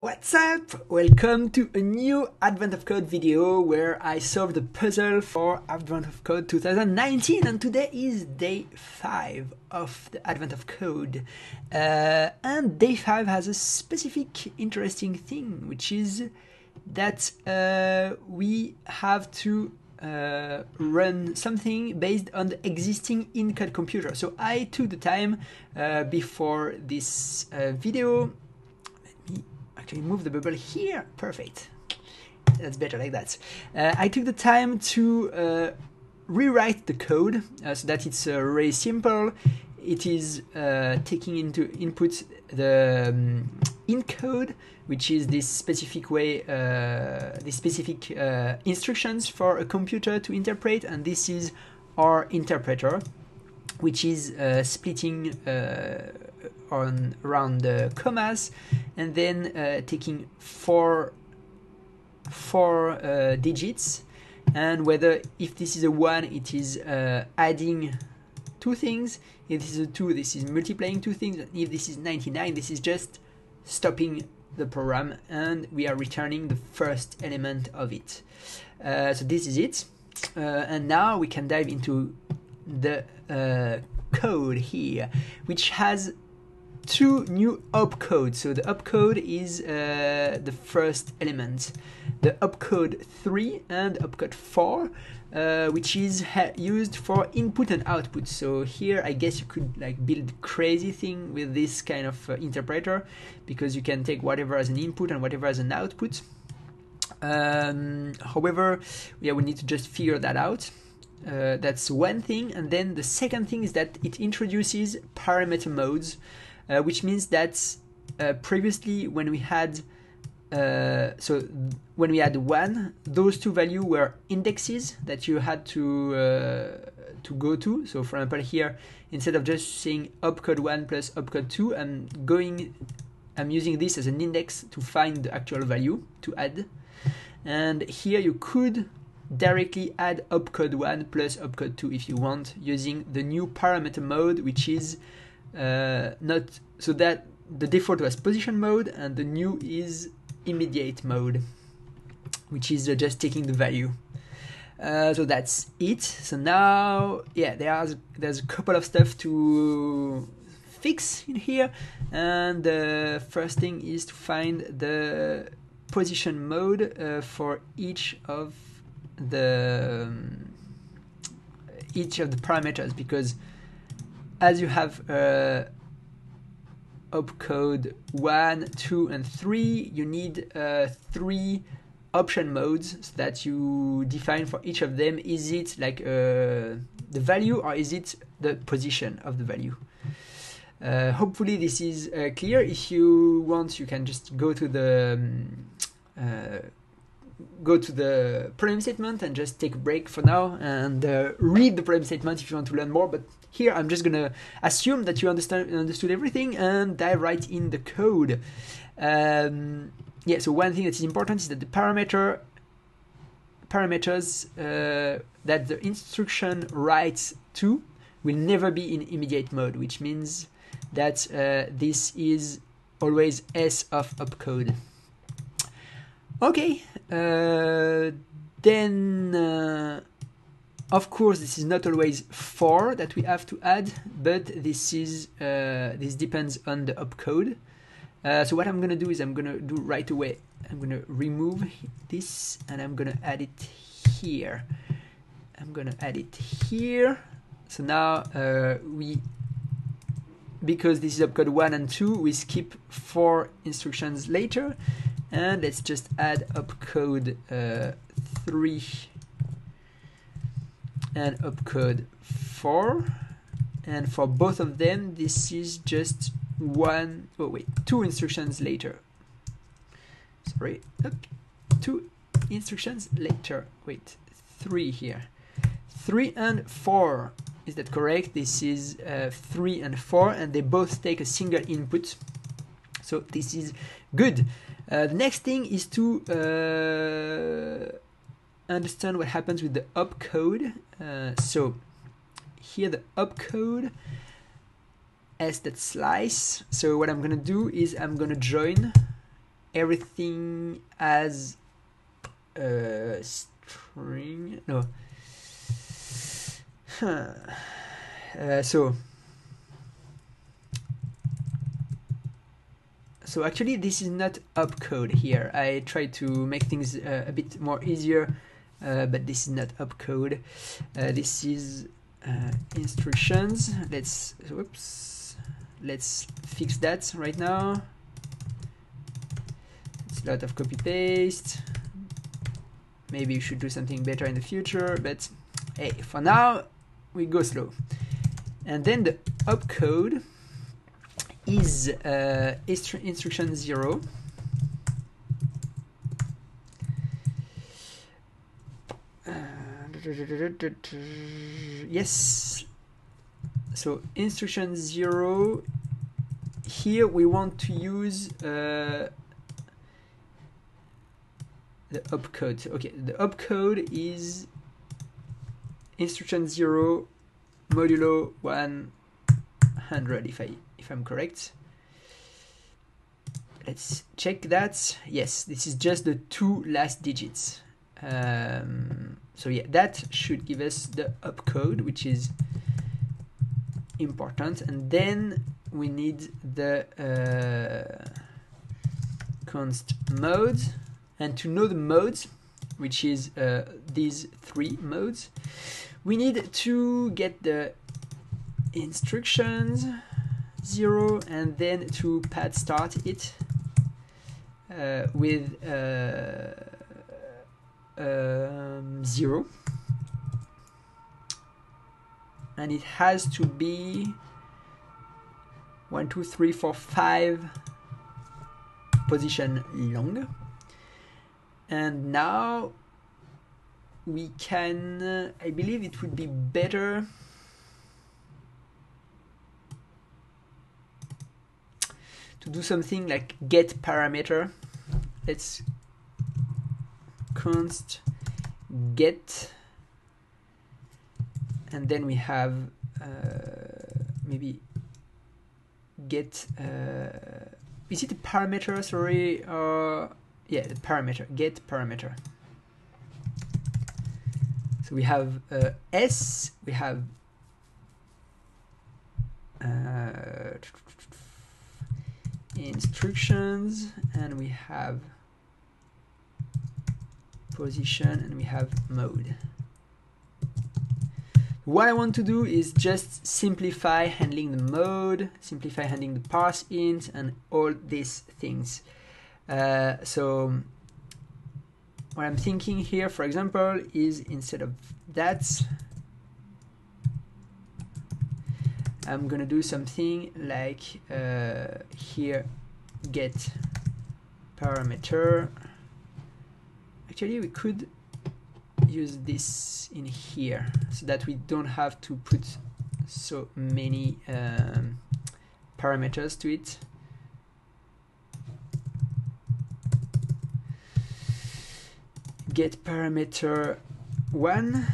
What's up? Welcome to a new Advent of Code video where I solve the puzzle for Advent of Code 2019, and today is day 5 of the Advent of Code. And day 5 has a specific interesting thing, which is that we have to run something based on the existing IntCode computer. So I took the time before this video. Actually move the bubble here. Perfect. That's better like that. I took the time to rewrite the code so that it's really simple. It is taking into input the IntCode, which is this specific way, this specific instructions for a computer to interpret, and this is our interpreter, which is splitting around the commas, and then taking four digits, and whether if this is a 1, it is adding 2 things. If this is a 2, this is multiplying 2 things. And if this is 99, this is just stopping the program, and we are returning the first element of it. So this is it, and now we can dive into the code here, which has 2 new opcodes. So the opcode is the first element, the opcode 3 and opcode 4, which is used for input and output. So here I guess you could like build crazy thing with this kind of interpreter, because you can take whatever as an input and whatever as an output. However, yeah, we need to just figure that out. That's one thing. And then the second thing is that it introduces parameter modes, which means that previously when we had when we had 1, those 2 values were indexes that you had to go to. So for example here, instead of just saying opcode 1 plus opcode 2, I'm using this as an index to find the actual value to add. And here you could directly add opcode 1 plus opcode 2 if you want, using the new parameter mode, which is not, so that the default was position mode and the new is immediate mode, which is just taking the value. So that's it. So now, yeah, there's a couple of stuff to fix in here, and the first thing is to find the position mode for each of the parameters, because as you have opcode 1, 2, and 3, you need 3 option modes so that you define for each of them. Is it like the value, or is it the position of the value? Hopefully this is clear. If you want, you can just go to the problem statement and just take a break for now and read the problem statement if you want to learn more. But here I'm just gonna assume that you understood everything and dive right in the code. Yeah, so one thing that is important is that the parameters that the instruction writes to will never be in immediate mode, which means that this is always S of opcode. Okay, then of course this is not always 4 that we have to add, but this depends on the opcode. So what I'm gonna do is I'm gonna do right away. I'm gonna remove this and I'm gonna add it here. So now because this is opcode 1 and 2, we skip 4 instructions later. And let's just add opcode 3 and opcode 4. And for both of them, this is just 2 instructions later. Sorry, okay. 2 instructions later. Wait, 3 here. 3 and 4. Is that correct? This is 3 and 4, and they both take a single input. So this is good. The next thing is to understand what happens with the opcode. So here the opcode s.slice. So what I'm going to do is I'm going to join everything as a string. No. So actually this is not opcode here. I tried to make things a bit more easier, but this is not opcode. This is instructions. Let's fix that right now. It's a lot of copy paste. Maybe you should do something better in the future, but hey, for now we go slow. And then the opcode is instruction 0. Yes, so instruction 0, here we want to use the opcode. Okay, the opcode is instruction 0 modulo 100, if I'm correct. Let's check that. Yes, this is just the 2 last digits. So yeah, that should give us the opcode, which is important. And then we need the const mode. And to know the modes, which is these 3 modes, we need to get the instructions 0 and then to pad start it with 0, and it has to be 1, 2, 3, 4, 5 position long. And now we can, I believe it would be better to do something like get parameter. Let's const get, and then we have maybe get, is it a parameter, sorry, yeah, the parameter, get parameter. So we have S, we have instructions, and we have position, and we have mode. What I want to do is just simplify handling the mode, simplify handling the parse int, and all these things. So what I'm thinking here, for example, is instead of that, I'm gonna do something like here, get parameter. Actually, we could use this in here so that we don't have to put so many parameters to it. Get parameter 1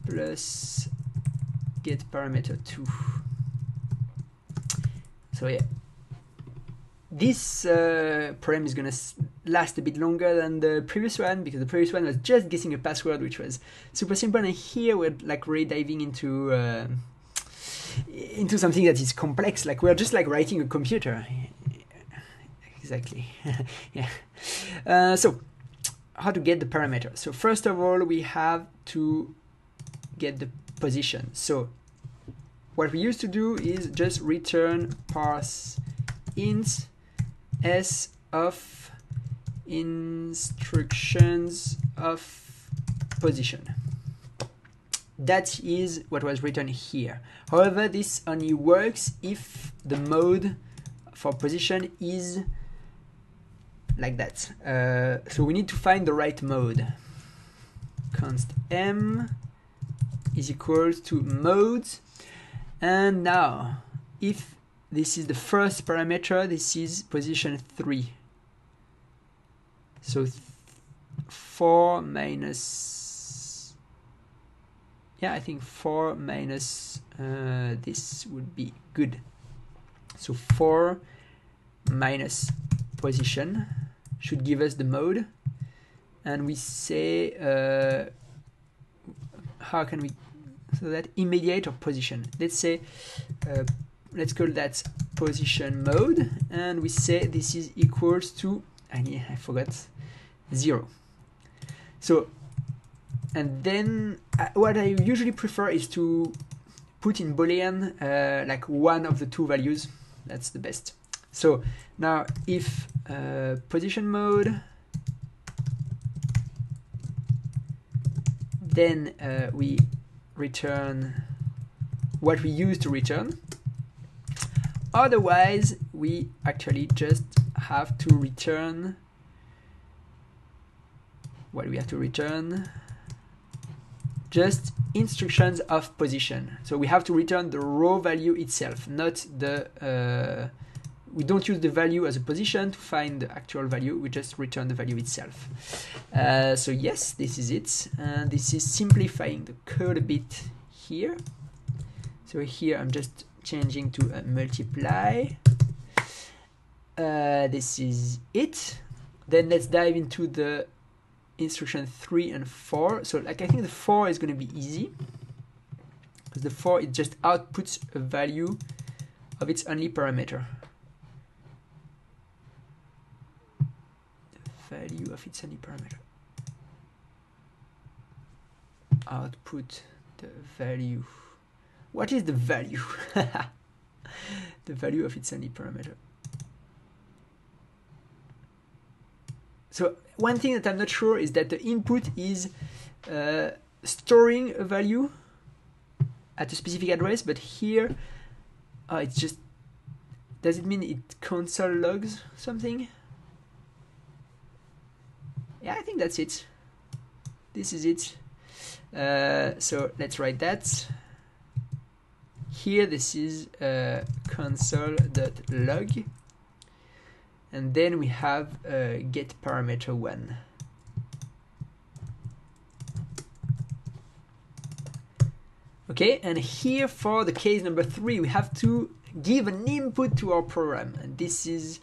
plus get parameter 2. So yeah, this program is gonna last a bit longer than the previous one, because the previous one was just guessing a password, which was super simple, and here we're like really diving into something that is complex. Like we're just like writing a computer. Exactly. Yeah. So how to get the parameter? So first of all, we have to get the position. So what we used to do is just return parse int s of instructions of position. That is what was written here. However, this only works if the mode for position is like that. So we need to find the right mode. Const m is equal to modes, and now if this is the first parameter, this is position 3. So 4 minus, yeah, I think 4 minus this would be good. So 4 minus position should give us the mode, and we say how can we, so that immediate or position, let's say let's call that position mode, and we say this is equals to, I forgot, 0. So, and then what I usually prefer is to put in Boolean like one of the two values. That's the best. So now if position mode, then we return what we used to return. Otherwise, we actually just have to return what we have to return, just instructions of position. So we have to return the raw value itself, not the, we don't use the value as a position to find the actual value, we just return the value itself. So yes, this is it. And this is simplifying the code a bit here. So here I'm just changing to multiply. This is it. Then let's dive into the instruction 3 and 4. So like I think the 4 is going to be easy, because the 4 it just outputs a value of its only parameter. The value of its only parameter. Output the value. What is the value? The value of its only parameter. So one thing that I'm not sure is that the input is storing a value at a specific address, but here it's just, does it mean it console logs something? Yeah, I think that's it. This is it. So let's write that. Here this is console.log, and then we have get parameter 1. Okay, and here for the case number 3, we have to give an input to our program, and this is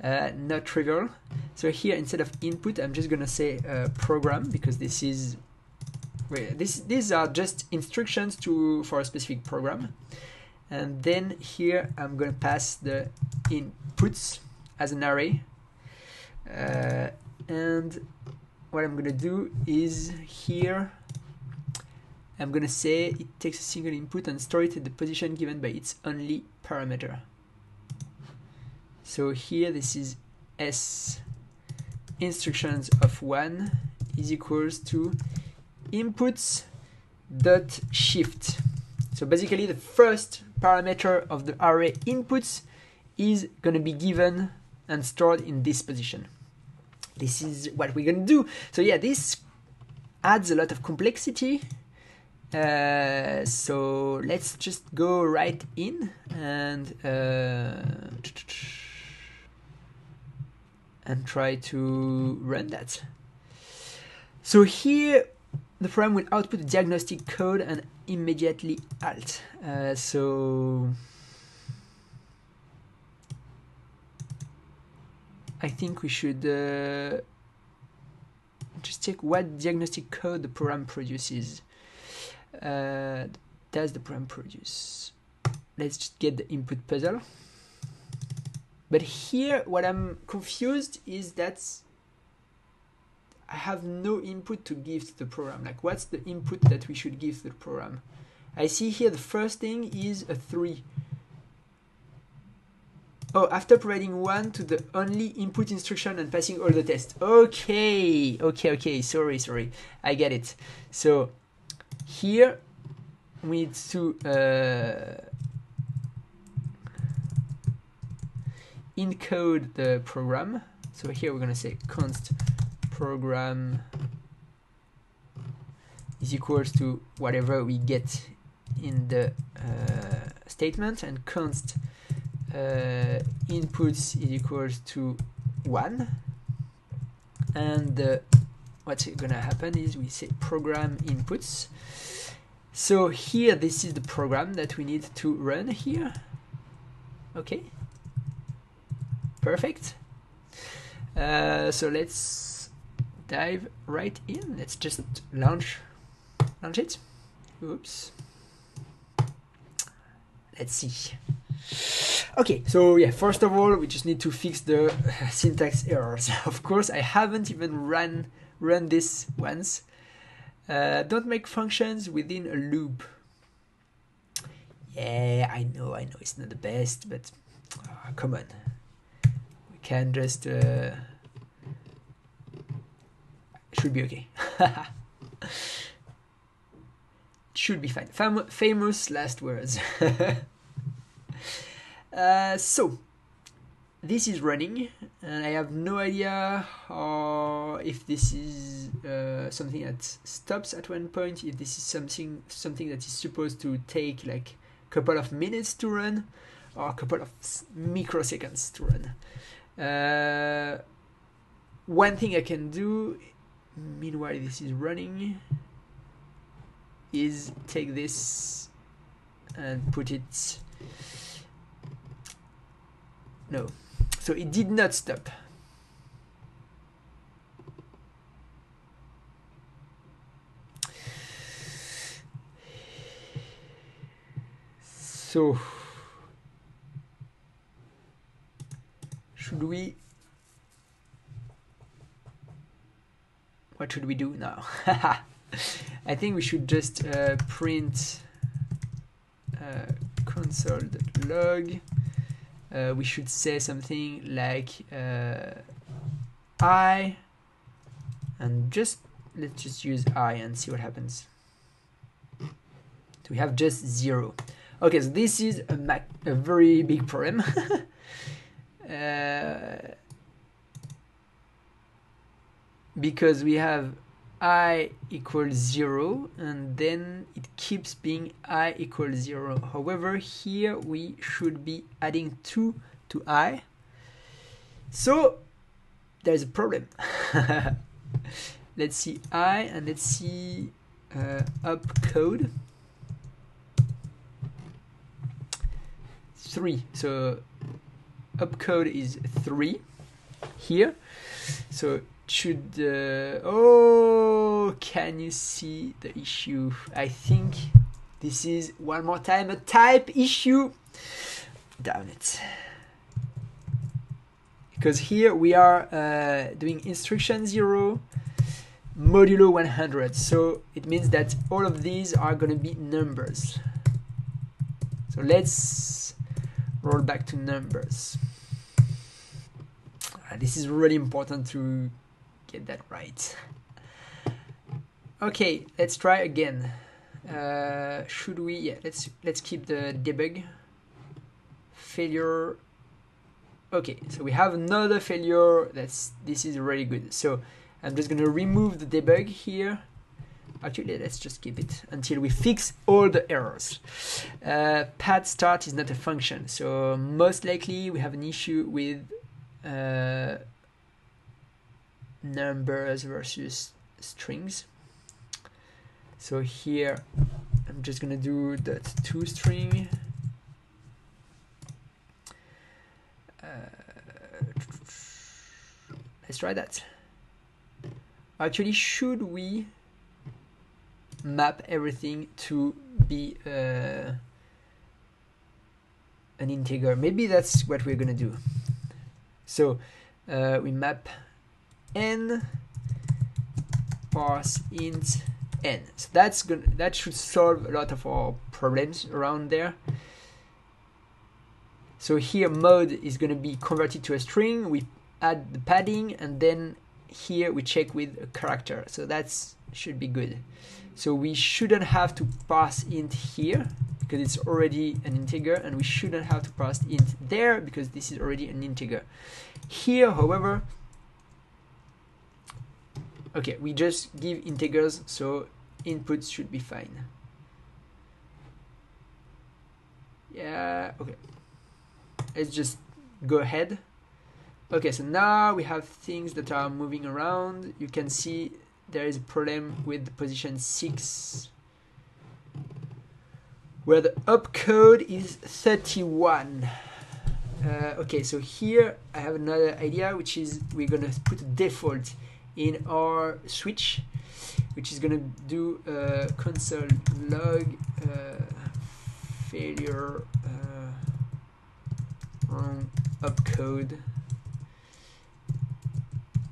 not trivial. So here instead of input, I'm just gonna say program, because this is these are just instructions for a specific program. And then here I'm going to pass the inputs as an array. And what I'm going to do is here I'm going to say it takes a single input and store it at the position given by its only parameter. So here this is s instructions of 1 is equals to inputs dot shift. So basically the first parameter of the array inputs is going to be given and stored in this position. This is what we're going to do. So yeah, this adds a lot of complexity. So let's just go right in and try to run that. So here the program will output a diagnostic code and immediately halt. So I think we should just check what diagnostic code the program produces. Does the program produce? Let's just get the input puzzle. But here what I'm confused is that I have no input to give to the program. Like, what's the input that we should give to the program? I see here the first thing is a 3. Oh, after providing 1 to the only input instruction and passing all the tests. Okay, sorry, I get it. So here we need to encode the program. So here we're going to say const program is equals to whatever we get in the statement, and const inputs is equals to 1, and what's gonna happen is we say program inputs. So here this is the program that we need to run here. Okay, Perfect. So let's dive right in. Let's just launch it. Oops. Let's see. Okay, so yeah, first of all, we just need to fix the syntax errors. Of course, I haven't even run this once. Don't make functions within a loop. Yeah, I know it's not the best, but come on. We can just should be okay. Should be fine. Famous last words. So this is running, and I have no idea if this is something that stops at one point, if this is something that is supposed to take like a couple of minutes to run or a couple of microseconds to run. One thing I can do meanwhile this is running is take this and put it. No, so it did not stop. So what should we do now? I think we should just print console.log. We should say something like I, and let's just use I and see what happens. So we have just 0. Okay, so this is a very big problem. Because we have I equals 0, and then it keeps being I equals 0. However, here we should be adding 2 to I. So there's a problem. Let's see I, and let's see upcode 3. So upcode is 3 here. So should oh, can you see the issue? I think this is one more time a type issue. Damn it. Because here we are doing instruction 0 modulo 100, so it means that all of these are going to be numbers. So let's roll back to numbers. This is really important to get that right. Okay, let's try again. Should we? Yeah, let's keep the debug failure. Okay, so we have another failure. This is really good. So I'm just gonna remove the debug here. Actually, let's just keep it until we fix all the errors. Pad start is not a function, so most likely we have an issue with numbers versus strings. So here I'm just gonna do .toString. Let's try that. Actually, should we map everything to be an integer? Maybe that's what we're gonna do. So we map n parse int n. So that should solve a lot of our problems around there. So here mode is going to be converted to a string. We add the padding, and then here we check with a character. So that should be good. So we shouldn't have to parse int here because it's already an integer, and we shouldn't have to parse int there because this is already an integer. Here, however, okay, we just give integers, so inputs should be fine. Yeah, okay. Let's just go ahead. Okay, so now we have things that are moving around. You can see there is a problem with the position 6, where the opcode is 31. Okay, so here I have another idea, which is we're gonna put a default in our switch, which is gonna do console log failure wrong opcode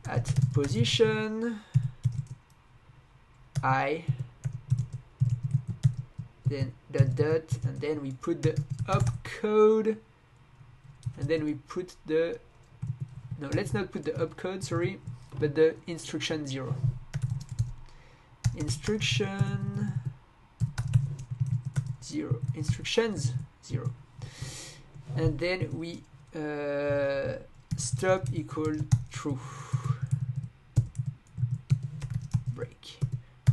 at position I, then dot, and then we put the opcode, and then we put the, no, let's not put the opcode, sorry, but the instruction 0. Instruction 0. Instructions 0. And then we stop equal true. Break.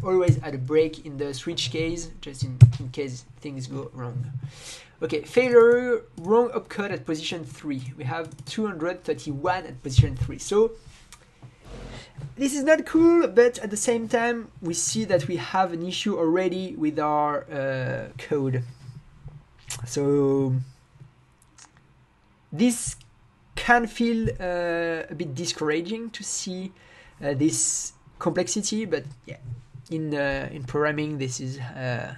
Always add a break in the switch case, just in case things go wrong. Okay, failure, wrong opcode at position 3. We have 231 at position 3. So this is not cool, but at the same time, we see that we have an issue already with our code. So this can feel a bit discouraging to see this complexity, but yeah, in programming, this is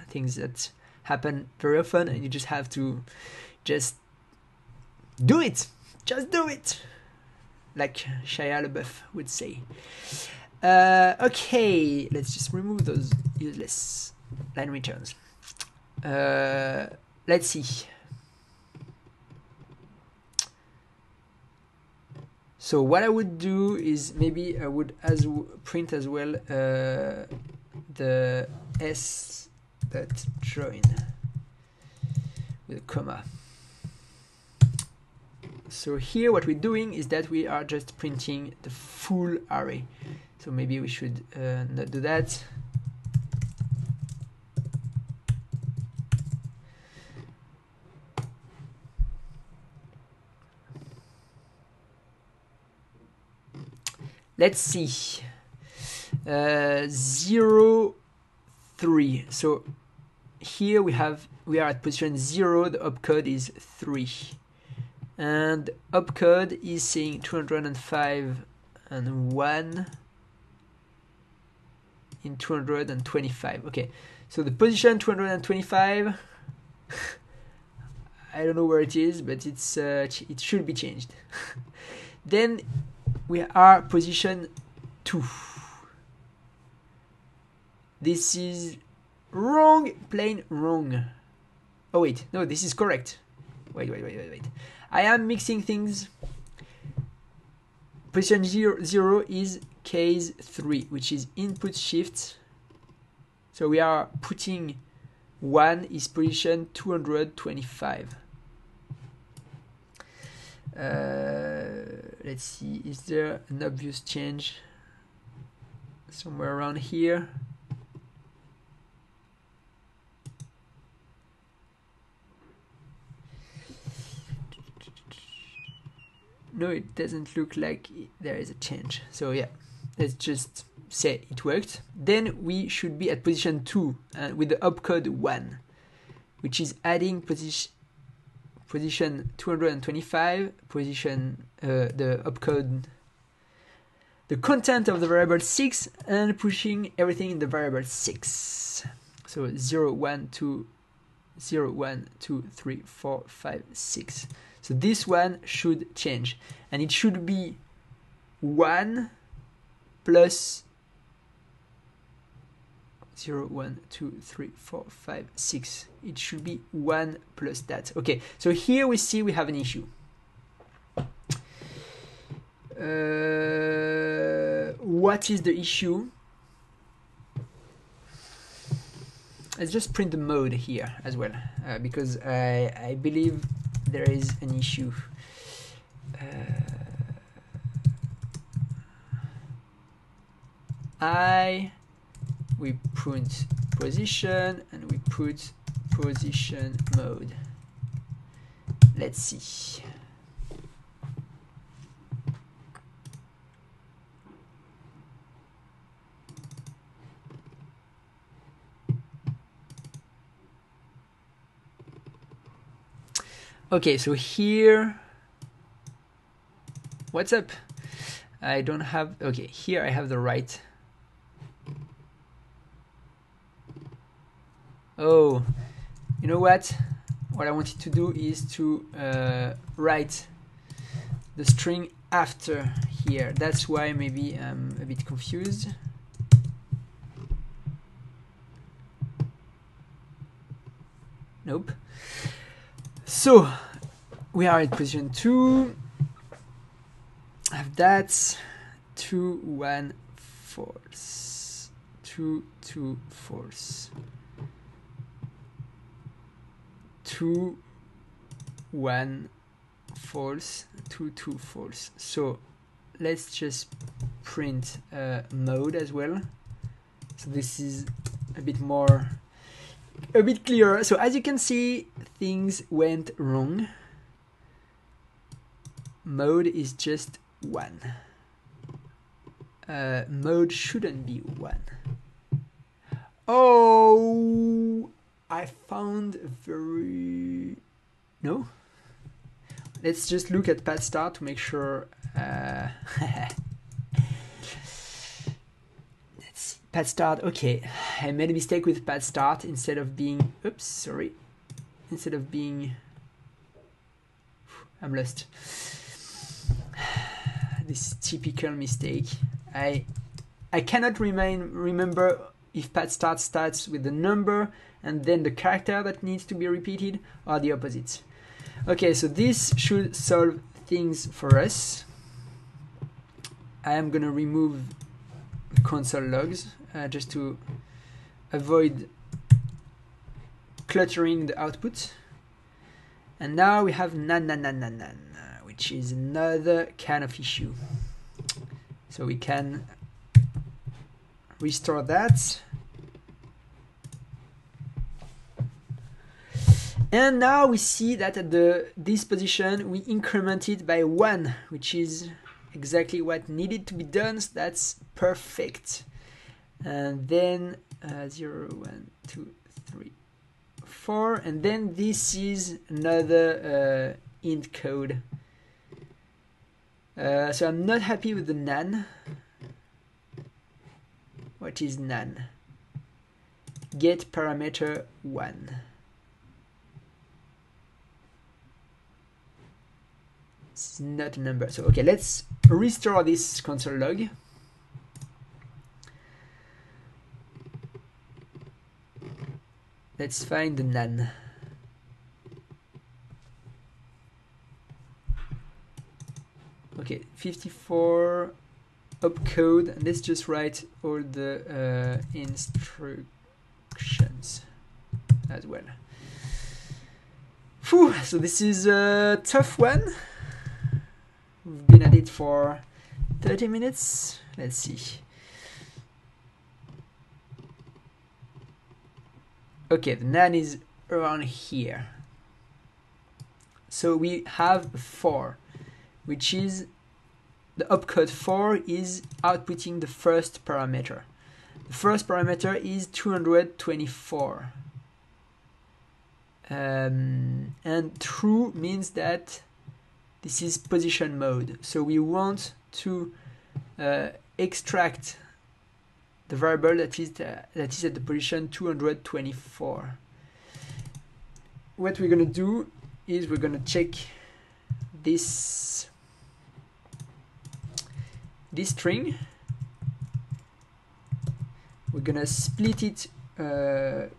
things that happen very often, and you just have to just do it. Just do it, like Shia LaBeouf would say. Okay, let's just remove those useless line returns. Let's see. So what I would do is maybe I would print as well the s.join with a comma. So here what we're doing is that we are just printing the full array. So maybe we should not do that. Let's see. 0, 3. So here we are at position 0, the opcode is 3. And opcode is saying 205 and 1 in 225. Okay, so the position 225, I don't know where it is, but it's it should be changed. Then we are position 2. This is wrong, plain wrong. Oh wait, no, this is correct. Wait. I am mixing things. Position 0 is case 3, which is input shift. So we are putting 1 is position 225. Let's see, is there an obvious change somewhere around here? No, it doesn't look like there is a change. So yeah, let's just say it worked. Then we should be at position 2 with the opcode 1, which is adding position 225, position the opcode, the content of the variable 6, and pushing everything in the variable 6. So 0, 1, 2, 0, 1, 2, 3, 4, 5, 6. So this one should change, and it should be 1 plus 0, 1, 2, 3, 4, 5, 6. It should be 1 plus that. Okay, so here we see we have an issue. What is the issue? Let's just print the mode here as well, because I believe there is an issue. We print position and we put position mode. Let's see. Okay, so here what's up? I don't have, okay, here I have the right. Oh, you know what? What I wanted to do is to write the string after here. That's why maybe I'm a bit confused. Nope. So we are at position 2. Have that 2 1 false 2 2 false 2 1 false 2 2 false. So let's just print mode as well. So this is a bit clearer. So as you can see, things went wrong. Mode is just 1. Mode shouldn't be 1. Oh, I found a very... No? Let's just look at pad start to make sure. Let's see. Pad start, okay. I made a mistake with pad start instead of being... Oops, sorry. Instead of being... I'm lost. This typical mistake. I cannot remember if pad start starts with the number and then the character that needs to be repeated, or the opposite. Okay, so this should solve things for us. I am gonna remove the console logs just to avoid cluttering the output. And now we have nan, which is another kind of issue. So we can restore that. And now we see that at this position we increment it by 1, which is exactly what needed to be done. So that's perfect. And then 0 1 2 3 4, and then this is another IntCode. So I'm not happy with the nan. What is nan? Get parameter 1. It's not a number. So okay, let's restore this console log. Let's find the nan. Okay, 54 opcode, and let's just write all the instructions as well. Whew, so this is a tough one. We've been at it for 30 minutes. Let's see. Okay, the nan is around here. So we have 4, which is the opcode 4 is outputting the first parameter. The first parameter is 224. And true means that this is position mode. So we want to extract the variable that is at the position 224. What we're going to do is we're going to check this string. We're going to split it. Let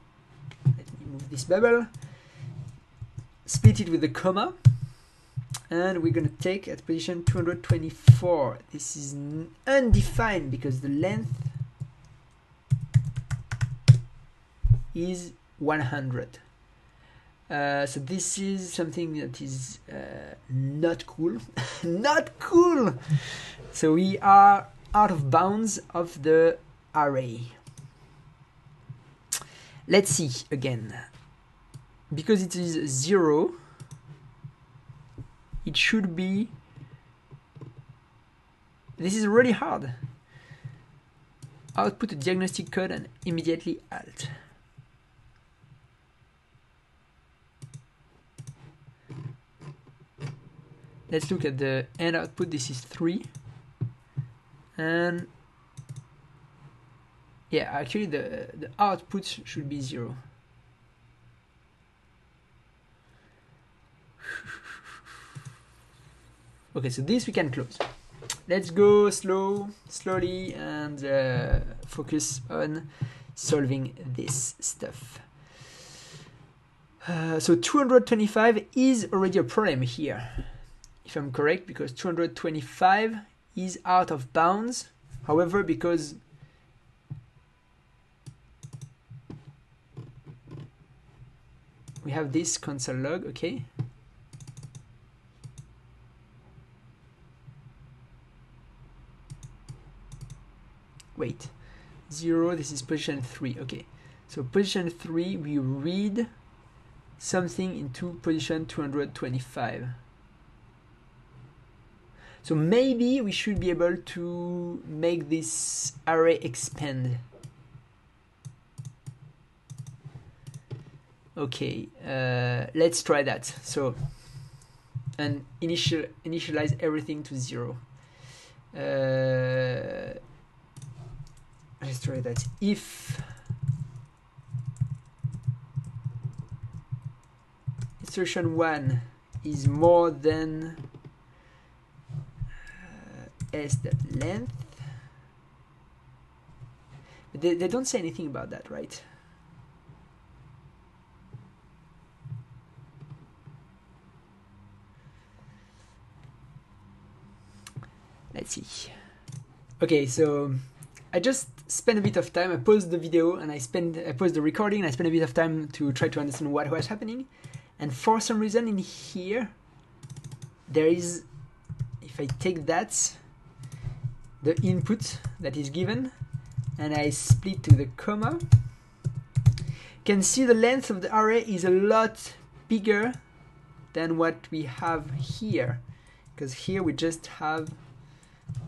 me move this bubble. Split it with a comma. And we're going to take at position 224. This is undefined because the length is 100. So this is something that is not cool. Not cool! So we are out of bounds of the array. Let's see again. Because it is 0, it should be... This is really hard. Output a diagnostic code and immediately alt. let's look at the end output. This is 3, and yeah, actually the output should be 0. Okay, so this we can close. Let's go slowly, and focus on solving this stuff. So 225 is already a problem here, if I'm correct, because 225 is out of bounds. However, because we have this console log, okay. Wait, 0, this is position 3, okay. So position 3, we read something into position 225. So maybe we should be able to make this array expand. Okay, let's try that. So, and initialize everything to 0. Let's try that. If insertion 1 is more than s the length, but they don't say anything about that, right? Let's see. Okay, so I just spent a bit of time. I paused the video and I paused the recording, and I spent a bit of time to try to understand what was happening. And for some reason in here, there is, if I take that, the input that is given, and I split to the comma, you can see the length of the array is a lot bigger than what we have here, because here we just have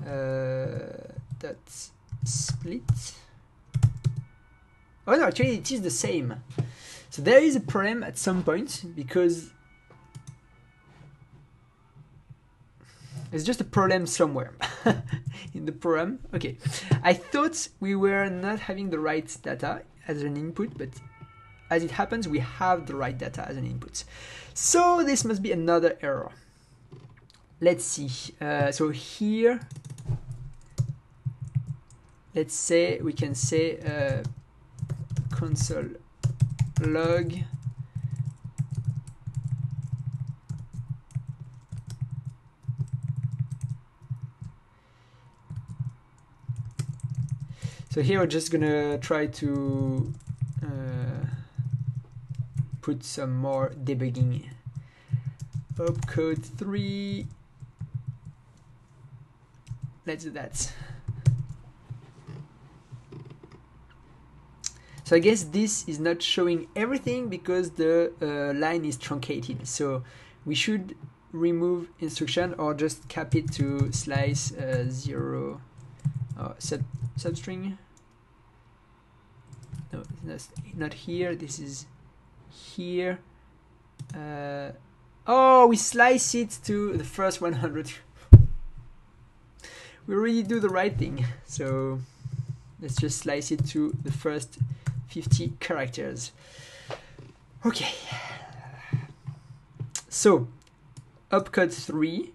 that split. Oh no, actually it is the same. So there is a problem at some point, because there's just a problem somewhere in the program. Okay, I thought we were not having the right data as an input, but as it happens, we have the right data as an input. So this must be another error. Let's see. So here, let's say we can say console log so here we're just gonna try to put some more debugging. Opcode 3, let's do that. So I guess this is not showing everything because the line is truncated. So we should remove instruction or just cap it to slice 0 substring. No, that's not here. This is here. Oh, we slice it to the first 100. We really do the right thing. So let's just slice it to the first 50 characters. Okay. So opcode 3,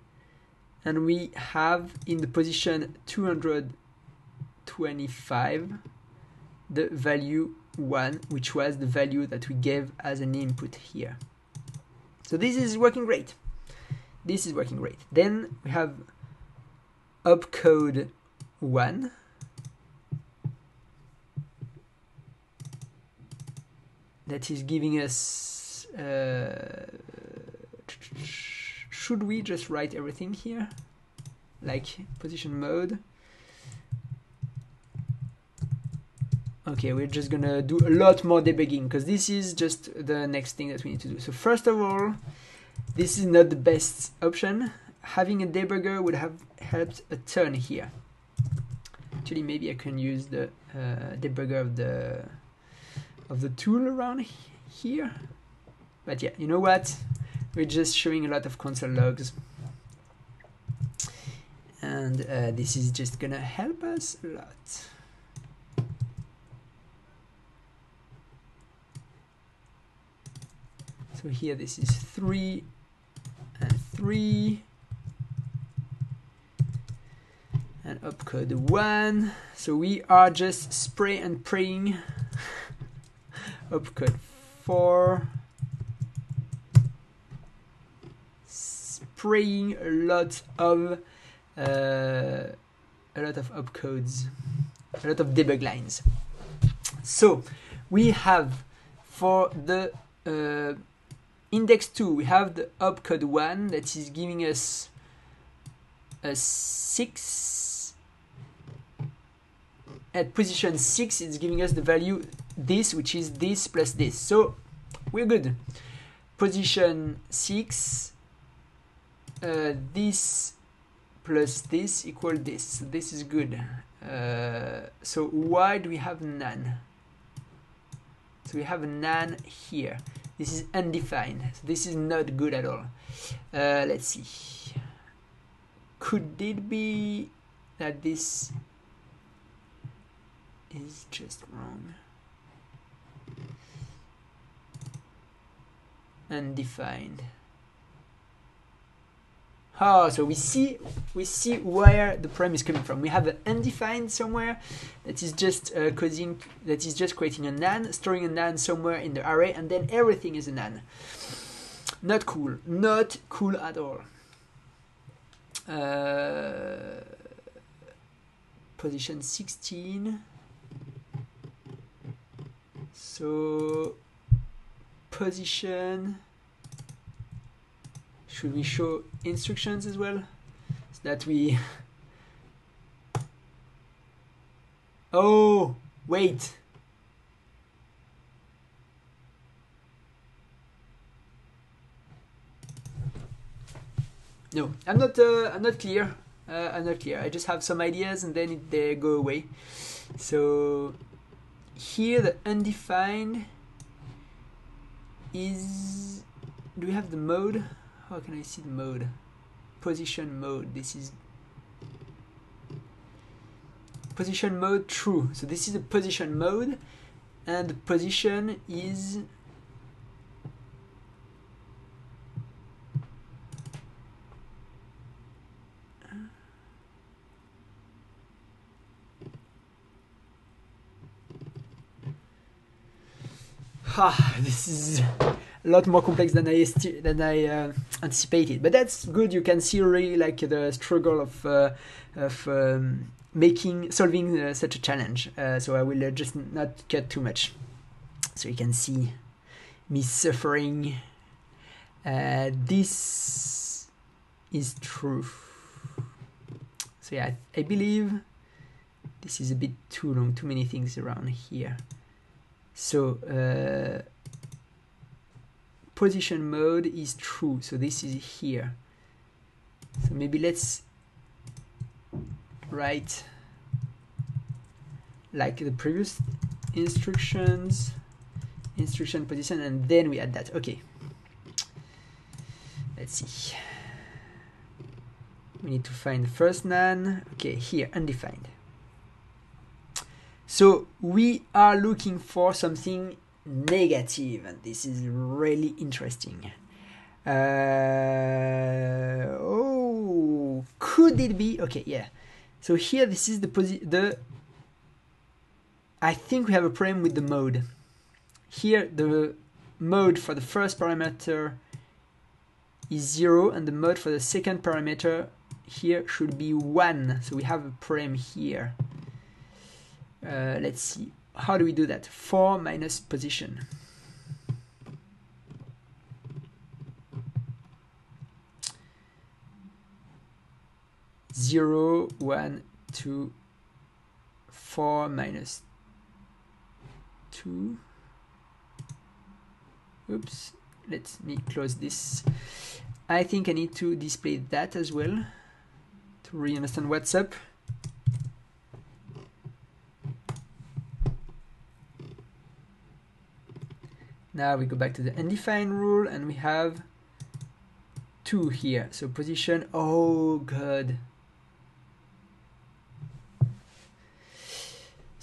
and we have in the position 225 the value 1, which was the value that we gave as an input here. So this is working great. This is working great. Then we have opcode 1. That is giving us, should we just write everything here? Like position mode. Okay, we're just gonna do a lot more debugging because this is just the next thing that we need to do. So first of all, this is not the best option. Having a debugger would have helped a ton here. Actually, maybe I can use the debugger of the tool around here. But yeah, you know what? We're just showing a lot of console logs. and this is just gonna help us a lot. So here this is 3 and 3 and opcode 1. So we are just spray and praying. Opcode 4. Spraying a lot of opcodes, a lot of debug lines. So we have for the index 2, we have the opcode 1 that is giving us a 6. At position 6, it's giving us the value this, which is this plus this. So we're good. Position 6, this plus this equal this. So this is good. So why do we have none? So we have none here. This is undefined. So this is not good at all. Let's see. Could it be that this is just wrong? Undefined. Oh, so we see where the problem is coming from. We have an undefined somewhere that is just creating a none, storing a none somewhere in the array, and then everything is a none. Not cool. Not cool at all. Position 16. So position. Should we show instructions as well? So that we... Oh, wait. No, I'm not clear. I'm not clear. I just have some ideas and then they go away. So here the undefined is... Do we have the mode? How can I see the mode? Position mode. This is position mode true. So this is a position mode, and the position is this is a lot more complex than I anticipated, but that's good. You can see really like the struggle of solving such a challenge. So I will just not cut too much, so you can see me suffering. This is true. So yeah, I believe this is a bit too long. Too many things around here. So position mode is true, so this is here. So maybe let's write like the previous instructions, instruction position, and then we add that. Okay, let's see. We need to find the first none. Okay, here, undefined. So we are looking for something negative, and this is really interesting. Oh, could it be? Okay, yeah. So here, this is I think we have a problem with the mode. Here, the mode for the first parameter is 0, and the mode for the second parameter here should be 1. So we have a problem here. Let's see. How do we do that? 4 minus position. Zero, 1, 2, 4 minus 2. Oops. Let me close this. I think I need to display that as well to really understand what's up. Now we go back to the undefined rule, and we have 2 here. So position, oh god.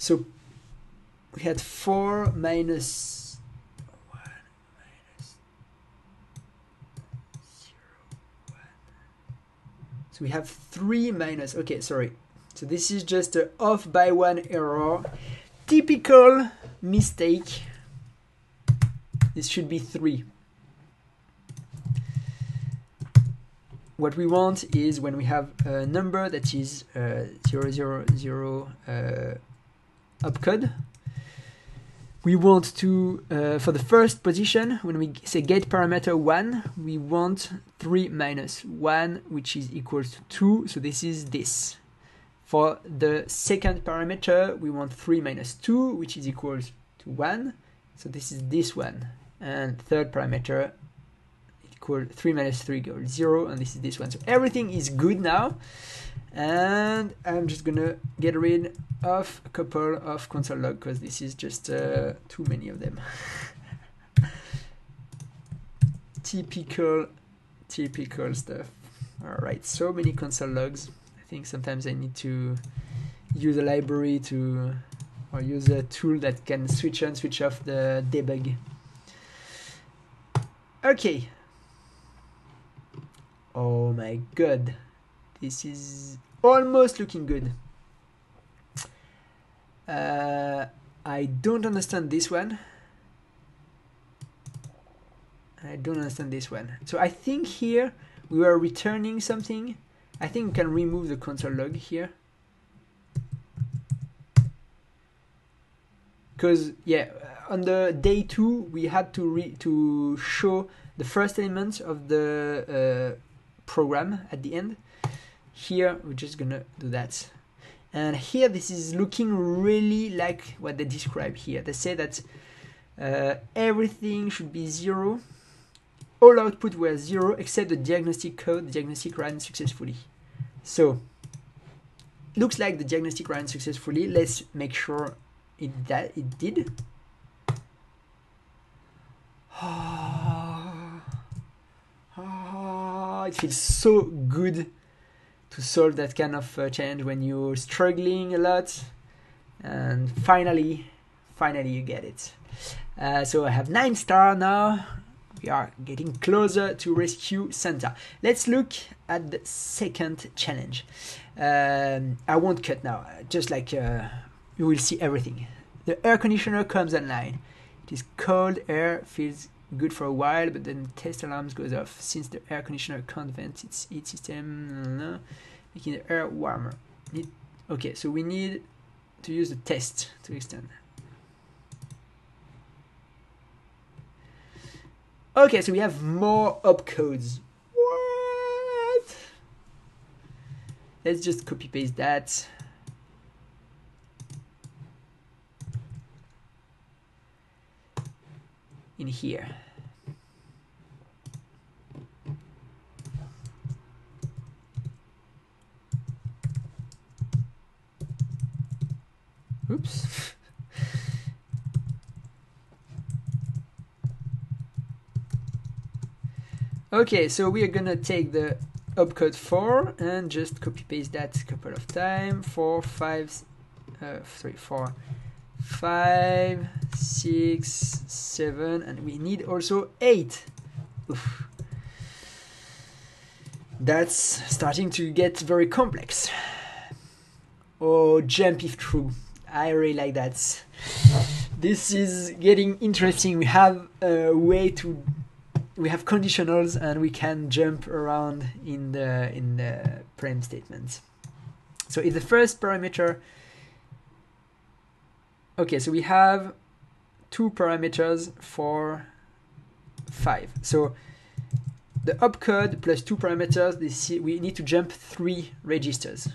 So we had 4 minus 1 minus 0 1. So we have 3 minus, okay, sorry. So this is just a off by 1 error. Typical mistake. This should be 3. What we want is when we have a number that is 0, 0, 0 opcode, we want to, for the first position, when we say get parameter 1, we want 3 minus 1, which is equals to 2, so this is this. For the second parameter, we want 3 minus 2, which is equals to 1, so this is this one. And third parameter, equal 3 minus 3 equals 0, and this is this one. So everything is good now, and I'm just gonna get rid of a couple of console log because this is just too many of them. Typical stuff. All right, so many console logs. I think sometimes I need to use a library to, or use a tool that can switch on, switch off the debug. Okay. Oh my god, this is almost looking good. I don't understand this one. I don't understand this one. So I think here we were returning something. I think we can remove the console log here. Because yeah, on the day 2 we had to show the first element of the program at the end. Here we're just gonna do that. And here this is looking really like what they describe here. They say that everything should be 0. All output were 0 except the diagnostic code. The diagnostic ran successfully. So looks like the diagnostic ran successfully. Let's make sure it did. It feels so good to solve that kind of challenge when you're struggling a lot, and finally you get it. So I have 9 stars now. We are getting closer to rescue Santa. Let's look at the second challenge. I won't cut now, just like you will see everything. The air conditioner comes online. It is cold air, feels good for a while, but then test alarms goes off since the air conditioner can't vent its heat system, making the air warmer. Okay, so we need to use the test to extend. Okay, so we have more opcodes. What? Let's just copy paste that. In here. Oops. Okay, so we are gonna take the opcode 4 and just copy paste that a couple of times. 4, 5, 6, 7, and we need also 8. Oof. That's starting to get very complex. Oh, jump if true. I really like that. This is getting interesting. We have a way to, we have conditionals and we can jump around in the prem statements. So if the first parameter, okay, so we have 2 parameters for 5. So the opcode plus 2 parameters, we need to jump 3 registers.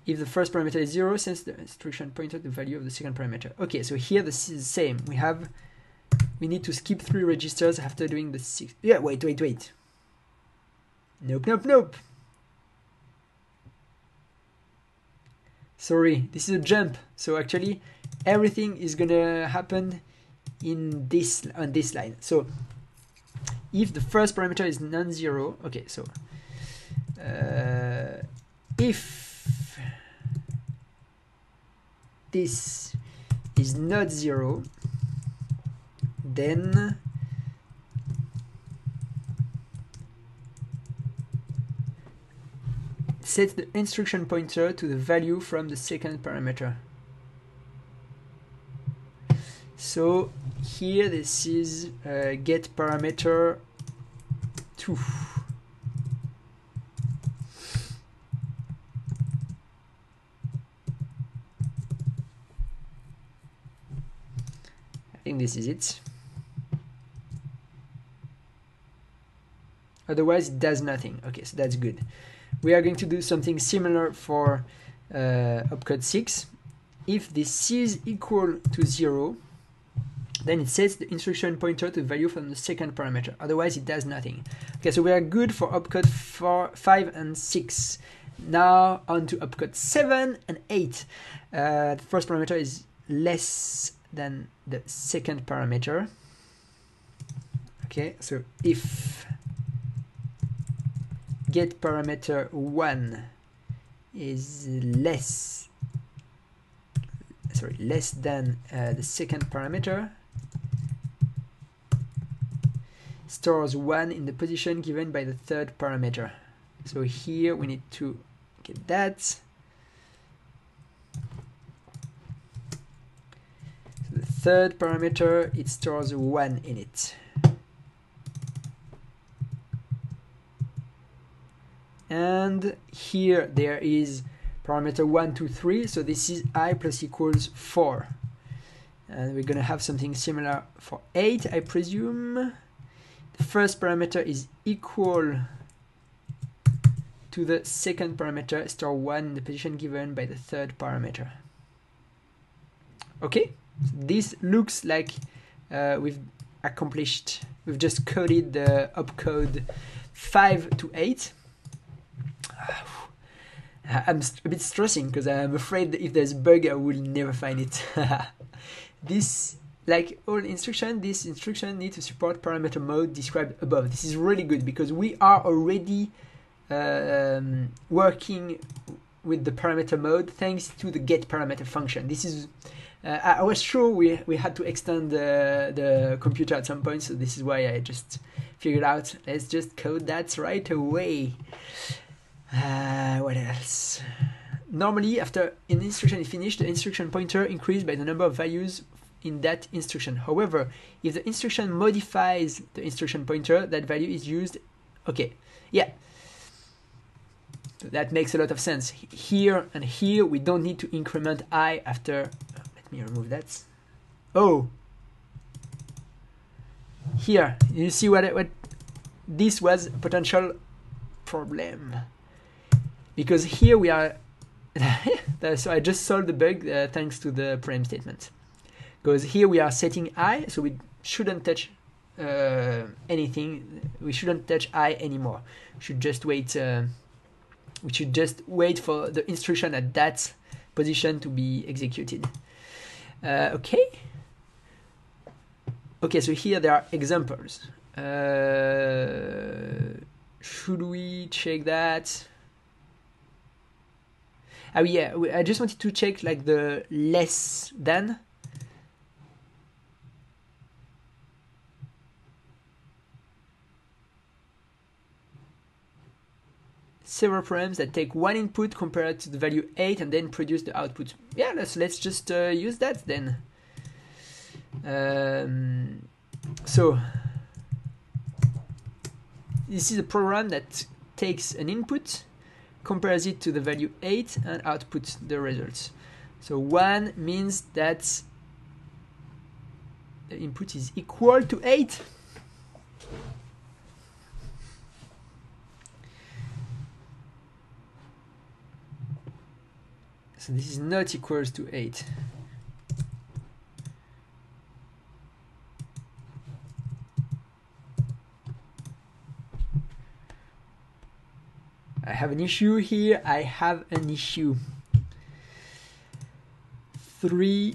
If the first parameter is 0, since the instruction pointed the value of the second parameter. Okay, so here this is the same. We need to skip 3 registers after doing the 6. Yeah, wait. Nope. Sorry, this is a jump. So actually, everything is gonna happen in this on this line. So if the first parameter is non-zero, okay. So if this is not 0, then set the instruction pointer to the value from the second parameter. So here this is get parameter 2. I think this is it. Otherwise it does nothing. Okay, so that's good. We are going to do something similar for opcode 6. If this is equal to 0, then it sets the instruction pointer to the value from the second parameter. Otherwise it does nothing. Okay, so we are good for opcode 5 and 6. Now on to opcode 7 and 8. The first parameter is less than the second parameter. Okay, so if get parameter 1 is less than the second parameter, stores 1 in the position given by the third parameter. So here we need to get that. So the third parameter, it stores 1 in it. And here there is parameter 1, 2, 3, so this is I plus equals 4. And we're going to have something similar for 8, I presume. The first parameter is equal to the second parameter, store 1 in the position given by the third parameter. Okay, so this looks like we've just coded the opcode 5 to 8. I'm a bit stressing because I'm afraid that if there's a bug I will never find it. This, like all instruction, this instruction needs to support parameter mode described above. This is really good because we are already working with the parameter mode thanks to the get parameter function. This is I was sure we had to extend the computer at some point, so this is why I just figured out let's just code that right away. What else? Normally, after an instruction is finished, the instruction pointer increased by the number of values in that instruction. However, if the instruction modifies the instruction pointer, that value is used. Okay, yeah. So that makes a lot of sense. Here and here, we don't need to increment I after. Let me remove that. Oh. Here, you see what this was a potential problem. Because here we are, so I just solved the bug thanks to the parent statement. Because here we are setting I, so we shouldn't touch anything. We shouldn't touch I anymore. We should just wait. We should just wait for the instruction at that position to be executed. Okay. Okay, so here there are examples. Should we check that? Oh yeah, I just wanted to check like the less than. Several programs that take one input compared to the value 8 and then produce the output. Yeah, let's just use that then. So this is a program that takes an input, compares it to the value 8 and outputs the results. So 1 means that the input is equal to 8. So this is not equals to 8. I have an issue here. I have an issue. 3,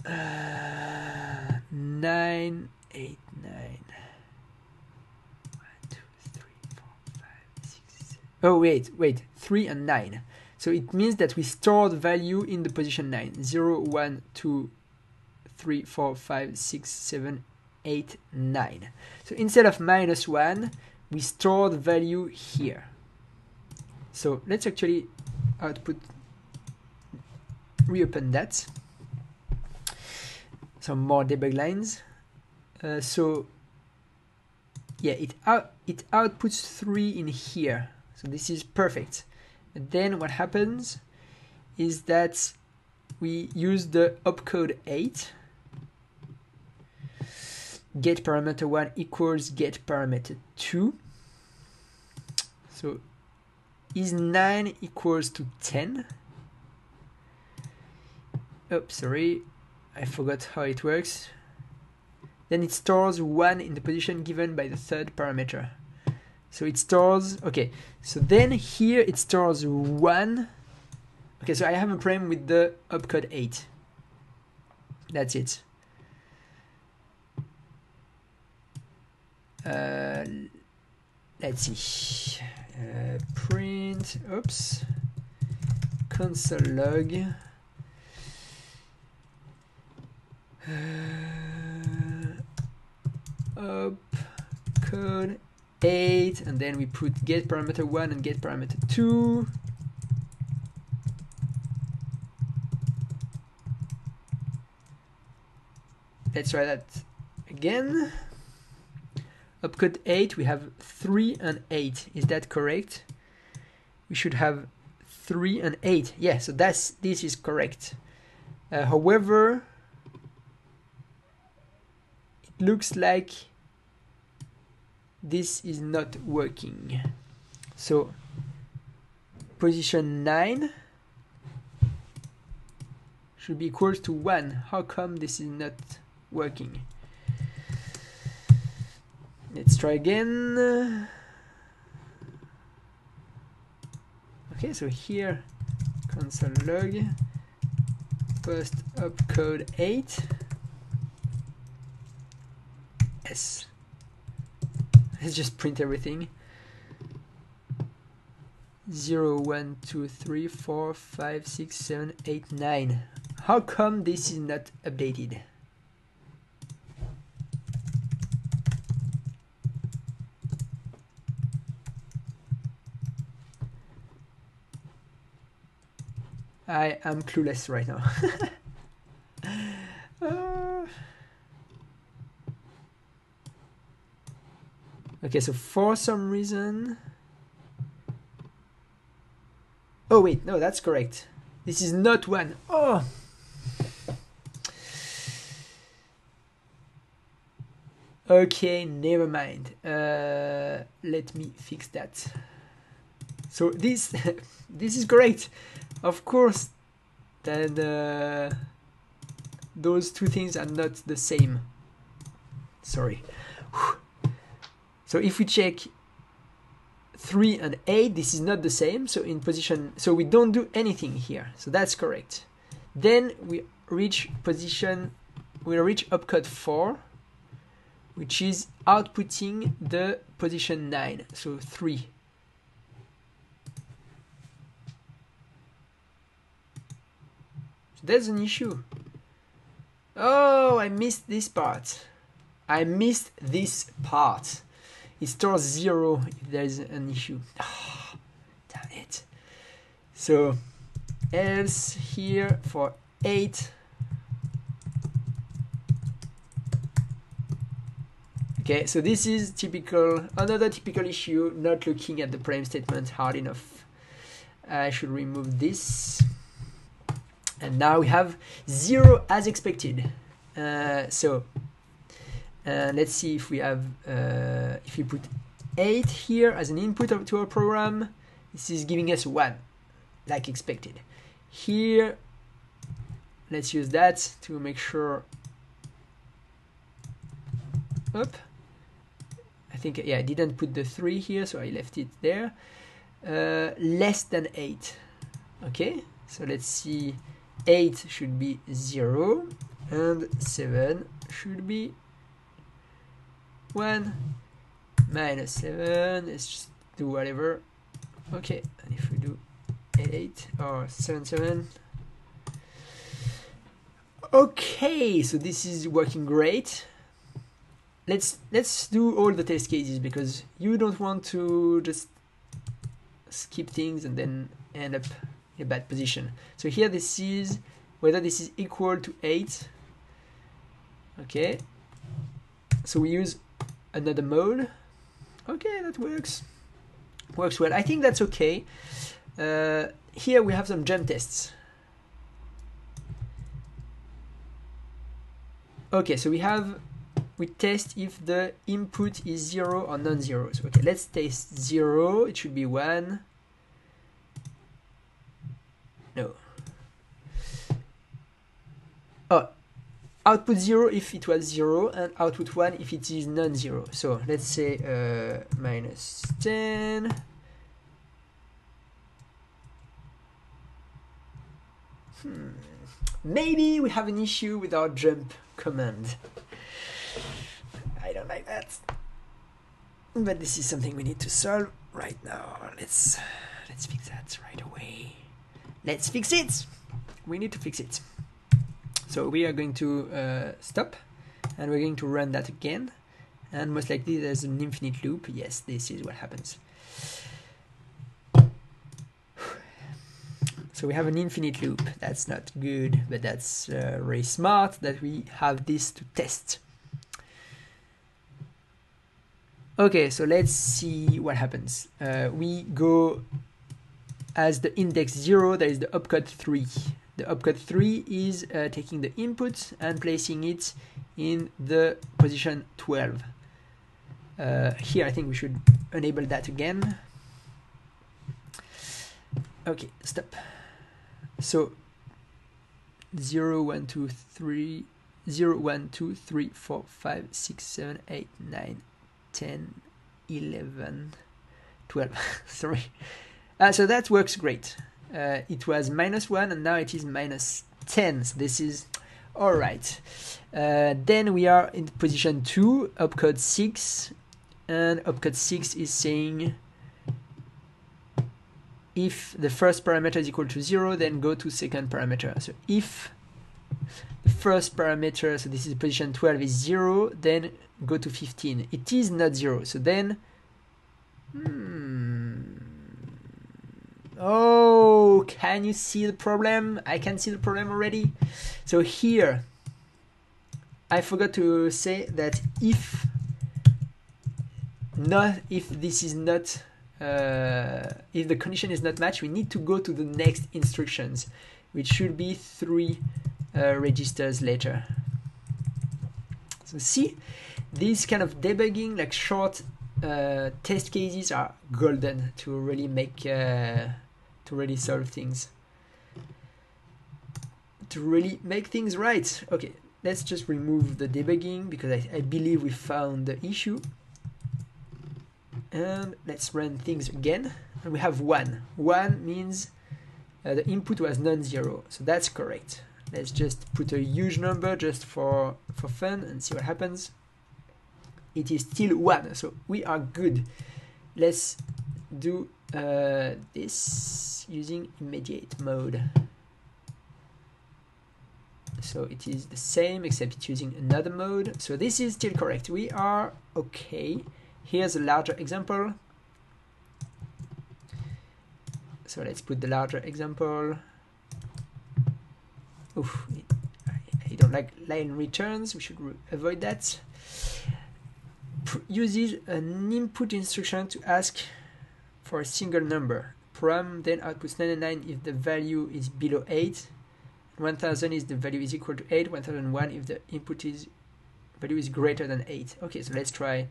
9, 8, 9. 1, 2, 3, 4, 5, 6, 7. Oh wait, 3 and 9. So it means that we stored value in the position 9. 0, 1, 2, 3, 4, 5, 6, 7, 8, 9. So instead of -1, we stored value here. So let's actually reopen that. Some more debug lines. So yeah, it outputs 3 in here. So this is perfect. And then what happens is that we use the opcode 8. Get parameter 1 equals get parameter 2. So is 9 equals to 10? Oops, sorry, I forgot how it works. Then it stores 1 in the position given by the third parameter. So it stores, okay, so then here it stores 1. Okay, so I have a problem with the opcode 8. That's it. Let's see. Print, oops, console log. Opcode 8, and then we put get parameter 1 and get parameter 2. Let's try that again. Opcode 8, we have 3 and 8. Is that correct? We should have 3 and 8. Yeah, so this is correct. However, it looks like this is not working. So position 9 should be equal to 1. How come this is not working? Let's try again. Okay, so here console log post opcode 8. Yes. Let's just print everything. 0, 1, 2, 3, 4, 5, 6, 7, 8, 9. How come this is not updated? I am clueless right now. Okay, so for some reason... Oh wait, no, that's correct. This is not 1. Oh! Okay, never mind. Let me fix that. So this this is great. Of course, then those two things are not the same. Sorry. So if we check 3 and 8, this is not the same. So in position, so we don't do anything here. So that's correct. Then we reach opcode 4, which is outputting the position 9. So 3. So there's an issue. Oh, I missed this part. It stores 0 if there is an issue. Oh, damn it. So else here for 8. Okay, so this is another typical issue, not looking at the prime statement hard enough. I should remove this. And now we have 0 as expected. Let's see if we have, if we put 8 here as an input to our program, this is giving us 1, like expected. Here, let's use that to make sure. Up. I think, yeah, I didn't put the 3 here, so I left it there. Less than 8. Okay, so let's see. 8 should be 0, and 7 should be 1. Minus 7, let's just do whatever. Okay, and if we do 8 or 7 7. Okay, so this is working great. Let's do all the test cases, because you don't want to just skip things and then end up in a bad position. So here this is whether this is equal to 8. Okay, so we use another mode. Okay, that works well. I think that's okay. Here we have some jump tests. Okay, so we test if the input is 0 or non-zero. So okay, let's test 0. It should be 1. No. Oh, output 0 if it was 0, and output 1 if it is non-zero. So let's say -10. Maybe we have an issue with our jump command. I don't like that, but this is something we need to solve right now. Let's fix that right away. Let's fix it. We need to fix it. So we are going to stop, and we're going to run that again, and most likely there's an infinite loop. Yes, this is what happens. So we have an infinite loop. That's not good, but that's very smart that we have this to test. Okay, so let's see what happens. We go as the index 0, there is the opcode 3. The opcode 3 is taking the input and placing it in the position 12. Here I think we should enable that again. Okay, stop. So 0, 1, 2, 3, 0, 1, 2, 3, 4, 5, 6, 7, 8, 9, 10, 11, 12. Sorry. So that works great. It was -1 and now it is -10. So this is all right. Then we are in position 2, opcode 6, and opcode 6 is saying if the first parameter is equal to 0, then go to second parameter. So if the first parameter, so this is position 12, is 0, then go to 15. It is not 0, so then oh, can you see the problem? I can see the problem already. So here I forgot to say that if this is not if the condition is not matched, we need to go to the next instructions, which should be 3 registers later. So see, these kind of debugging, like short test cases, are golden to really make to really solve things, to really make things right. Okay, let's just remove the debugging because I believe we found the issue. And let's run things again, and we have 1. 1 means the input was non-zero, so that's correct. Let's just put a huge number just for fun and see what happens. It is still 1, so we are good. Let's do this using immediate mode. So it is the same, except it's using another mode. So this is still correct. We are okay. Here's a larger example. So let's put the larger example. Oof, I don't like line returns. We should avoid that. Uses an input instruction to ask for a single number. Param then outputs 99 if the value is below 8. 1000 is the value is equal to 8. 1001 if the input is value is greater than 8. Okay, so let's try.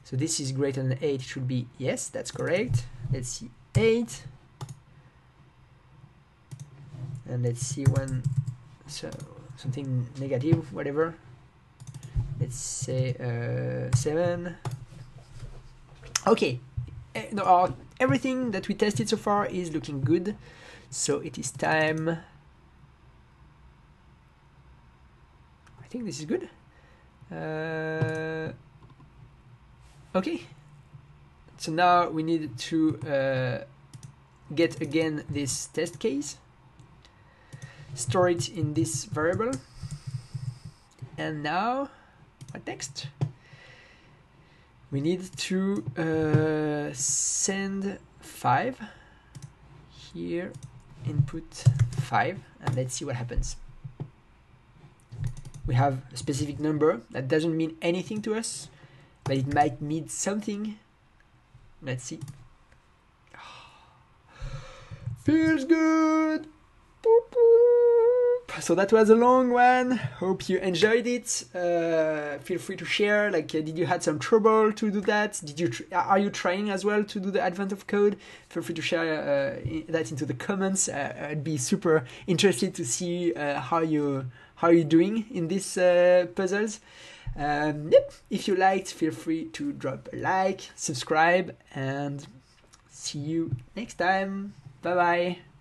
So this is greater than 8, it should be yes, that's correct. Let's see 8. And let's see one, so something negative, whatever. Let's say 7. Okay, no, everything that we tested so far is looking good. So it is time. I think this is good. Okay, so now we need to get again this test case, store it in this variable, and now what next? We need to send 5 here, input 5, and let's see what happens. We have a specific number that doesn't mean anything to us, but it might mean something. Let's see. Feels good. Boop, boop. So that was a long one. Hope you enjoyed it. Feel free to share. Like, did you had some trouble to do that? Are you trying as well to do the advent of code? Feel free to share that into the comments. I'd be super interested to see how you're doing in these puzzles. Yep. If you liked, feel free to drop a like, subscribe, and see you next time. Bye bye.